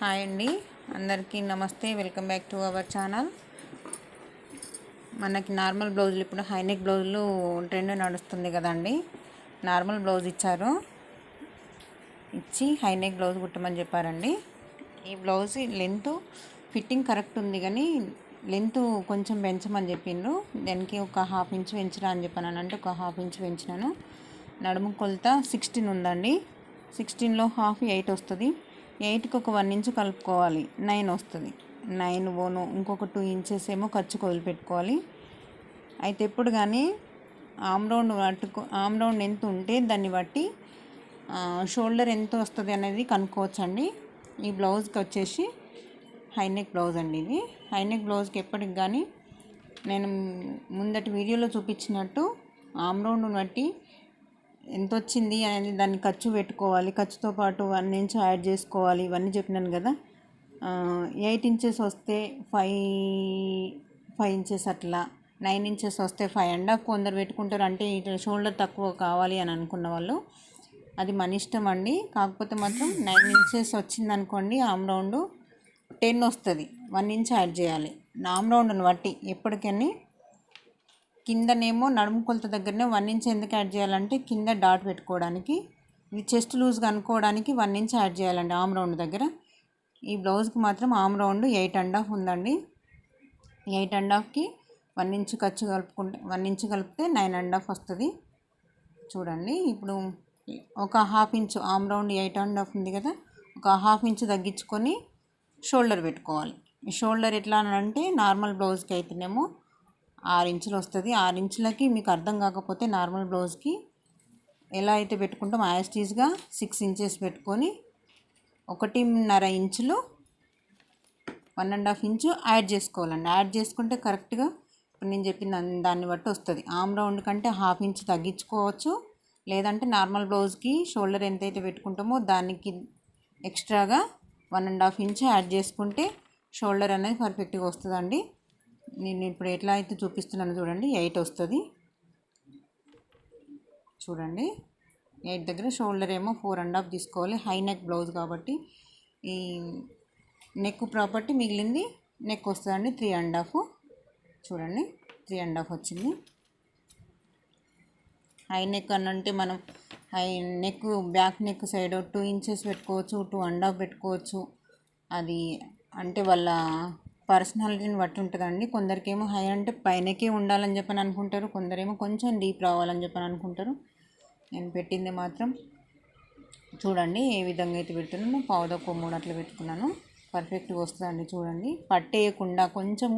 Hi అండి, అందరికీ నమస్తే. Welcome back to our channel. మనకి నార్మల్ బ్లౌజులు ఇప్పుడు హైనెక్ బ్లౌజులు ట్రెండ్ నడుస్తుంది కదండి. నార్మల్ బ్లౌజ్ ఇచ్చి హైనెక్ బ్లౌజ్ కుట్టమని చెప్పారండి. ఈ బ్లౌజ్ లెంత్ ఫిట్టింగ్ కరెక్ట్ ఉంది, కానీ లెంత్ కొంచెం పెంచమని చెప్పిండ్రు. దానికి ఒక హాఫ్ ఇంచ్ పెంచరా అని చెప్పాను. అంటే ఒక హాఫ్ ఇంచ్ పెంచినాను. నడుము కొలత 16 ఉందండి. 16లో హాఫ్ 8 వస్తుంది. 8కి ఒక 1 ఇంచ్ కలుపుకోవాలి, 9 వస్తుంది. 9 పోను ఇంకొక 2 ఇంచెస్ ఏమో ఖర్చుకు వదిలిపెట్టుకోవాలి. అయితే ఎప్పుడు కానీ ఆమ్ రౌండ్ ఎంత ఉంటే దాన్ని బట్టి షోల్డర్ ఎంత వస్తుంది అనేది కనుక్కోవచ్చండి. ఈ బ్లౌజ్కి వచ్చేసి హైనెక్ బ్లౌజ్ అండి. ఇది హైనెక్ బ్లౌజ్కి ఎప్పటికి కానీ నేను ముందటి వీడియోలో చూపించినట్టు ఆమ్ రౌండ్ని బట్టి ఎంత వచ్చింది అనేది దాన్ని ఖర్చు పెట్టుకోవాలి. ఖర్చుతో పాటు 1 ఇంచ్ యాడ్ చేసుకోవాలి. ఇవన్నీ చెప్పినాను కదా. 8 ఇంచెస్ వస్తే 5 ఇంచెస్ అట్లా, 9 ఇంచెస్ వస్తే 5.5 కొందరు పెట్టుకుంటారు. అంటే ఇట్లా షోల్డర్ తక్కువ కావాలి అని అనుకున్న వాళ్ళు, అది మన ఇష్టం అండి. కాకపోతే మాత్రం 9 ఇంచెస్ వచ్చింది అనుకోండి, ఆమ్ రౌండ్ 10 వస్తుంది. 1 ఇంచ్ యాడ్ చేయాలి ఆమ్ రౌండ్ని బట్టి. ఎప్పటికని కిందనేమో నడుము కొలత దగ్గరనే 1 ఇంచ్ ఎందుకు యాడ్ చేయాలంటే కింద డాట్ పెట్టుకోవడానికి, ఇది చెస్ట్ లూజ్గా అనుకోవడానికి 1 ఇంచ్ యాడ్ చేయాలండి ఆమ్ రౌండ్ దగ్గర. ఈ బ్లౌజ్కి మాత్రం ఆమ్ రౌండ్ 8.5 ఉందండి. 8.5కి 1 ఇంచ్ ఖర్చు కలుపుకుంటే 1 ఇంచ్ కలిపితే 9.5 వస్తుంది. చూడండి, ఇప్పుడు ఒక హాఫ్ ఇంచ్ ఆమ్ రౌండ్ 8.5 ఉంది కదా, ఒక హాఫ్ ఇంచ్ తగ్గించుకొని షోల్డర్ పెట్టుకోవాలి. ఈ షోల్డర్ ఎట్లా అంటే నార్మల్ బ్లౌజ్కి అయితేనేమో 6 ఇంచులు వస్తుంది. 6 ఇంచులకి మీకు అర్థం కాకపోతే నార్మల్ బ్లౌజ్కి ఎలా అయితే పెట్టుకుంటాం యాస్టీస్గా 6 ఇంచెస్ పెట్టుకొని 1.5 ఇంచులు 1.5 ఇంచు యాడ్ చేసుకోవాలండి. యాడ్ చేసుకుంటే కరెక్ట్గా ఇప్పుడు నేను చెప్పిన దాన్ని బట్టి వస్తుంది. ఆమ్ రౌండ్ కంటే హాఫ్ ఇంచ్ తగ్గించుకోవచ్చు, లేదంటే నార్మల్ బ్లౌజ్కి షోల్డర్ ఎంతైతే పెట్టుకుంటామో దానికి ఎక్స్ట్రాగా 1.5 ఇంచ్ యాడ్ చేసుకుంటే షోల్డర్ అనేది పర్ఫెక్ట్గా వస్తుందండి. నేను ఇప్పుడు ఎట్లా అయితే చూపిస్తున్నాను చూడండి. 8 వస్తుంది. చూడండి, 8 దగ్గర షోల్డర్ ఏమో 4.5 తీసుకోవాలి. హై నెక్ బ్లౌజ్ కాబట్టి ఈ నెక్ ప్రాపర్టీ మిగిలింది నెక్ వస్తుందండి 3.5. చూడండి, 3.5 వచ్చింది. హై నెక్ అని అంటే మనం high neck back neck side 2 inches పెట్టుకోవచ్చు, 2.5 పెట్టుకోవచ్చు. అది అంటే వాళ్ళ పర్సనాలిటీని బట్టి ఉంటుందండి. కొందరికేమో హై అంటే పైనకే ఉండాలని చెప్పని అనుకుంటారు, కొందరేమో కొంచెం డీప్ రావాలని చెప్పని అనుకుంటారు. నేను పెట్టింది మాత్రం చూడండి ఏ విధంగా అయితే పెడుతున్నాను. పావుదొక్క 3 అట్లా పెట్టుకున్నాను. పర్ఫెక్ట్గా వస్తుందండి. చూడండి, పట్టేయకుండా కొంచెం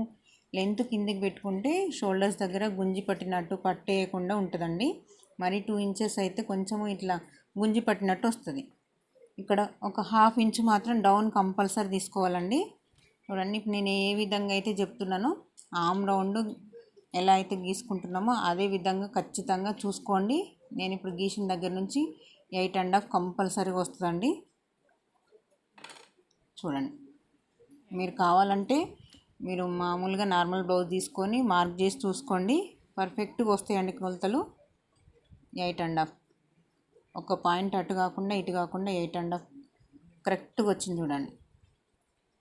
లెంత్ కిందికి పెట్టుకుంటే షోల్డర్స్ దగ్గర గుంజి పట్టినట్టు పట్టేయకుండా ఉంటుందండి. మరి 2 ఇంచెస్ అయితే కొంచెము ఇట్లా గుంజి పట్టినట్టు వస్తుంది. ఇక్కడ ఒక హాఫ్ ఇంచ్ మాత్రం డౌన్ కంపల్సరీ తీసుకోవాలండి. చూడండి, ఇప్పుడు నేను ఏ విధంగా అయితే చెప్తున్నానో ఆమ్ రౌండ్ ఎలా అయితే గీసుకుంటున్నామో అదే విధంగా ఖచ్చితంగా చూసుకోండి. నేను ఇప్పుడు గీసిన దగ్గర నుంచి 8.5 కంపల్సరీగా వస్తుందండి. చూడండి, మీరు కావాలంటే మీరు మామూలుగా నార్మల్ బ్లౌజ్ తీసుకొని మార్క్ చేసి చూసుకోండి. పర్ఫెక్ట్గా వస్తాయండి కొలతలు. 8.5 ఒక పాయింట్ అటు కాకుండా ఇటు కాకుండా 8.5 కరెక్ట్గా వచ్చింది. చూడండి,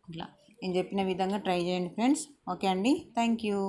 ఇట్లా నేను చెప్పిన విధంగా ట్రై చేయండి ఫ్రెండ్స్. ఓకే అండి, థ్యాంక్ యూ.